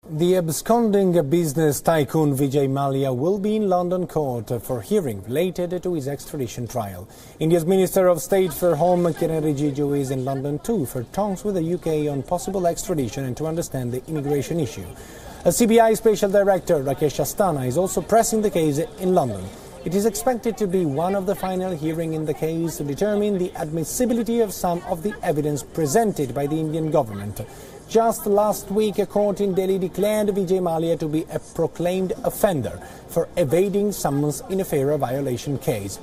The absconding business tycoon Vijay Mallya will be in London court for hearing related to his extradition trial. India's Minister of State for Home, Kiren Rijiju, is in London too for talks with the UK on possible extradition and to understand the immigration issue. A CBI Special Director, Rakesh Asthana, is also pressing the case in London. It is expected to be one of the final hearings in the case to determine the admissibility of some of the evidence presented by the Indian government. Just last week, a court in Delhi declared Vijay Mallya to be a proclaimed offender for evading summons in a FARA violation case.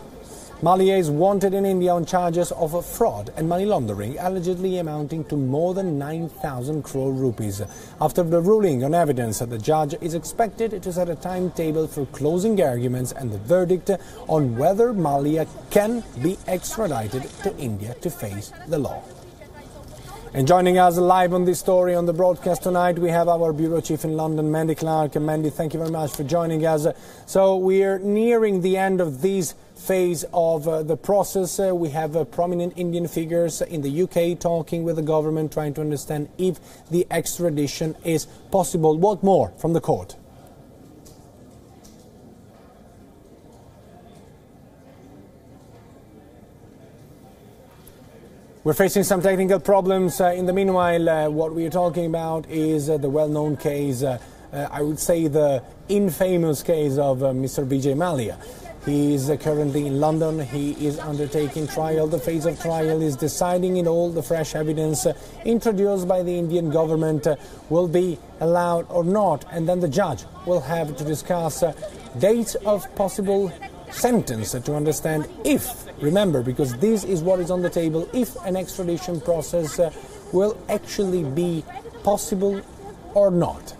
Mallya is wanted in India on charges of fraud and money laundering, allegedly amounting to more than 9,000 crore rupees. After the ruling on evidence, the judge is expected to set a timetable for closing arguments and the verdict on whether Mallya can be extradited to India to face the law. And joining us live on this story on the broadcast tonight, we have our Bureau Chief in London, Mandy Clark. And Mandy, thank you very much for joining us. So we're nearing the end of this phase of the process. We have prominent Indian figures in the UK talking with the government, trying to understand if the extradition is possible. What more from the court? We're facing some technical problems. In the meanwhile, what we are talking about is the well-known case, I would say the infamous case of Mr. Vijay Mallya. He is currently in London. He is undertaking trial. The phase of trial is deciding in all the fresh evidence introduced by the Indian government will be allowed or not. And then the judge will have to discuss dates of possible sentence to understand if, remember, because this is what is on the table, if an extradition process will actually be possible or not.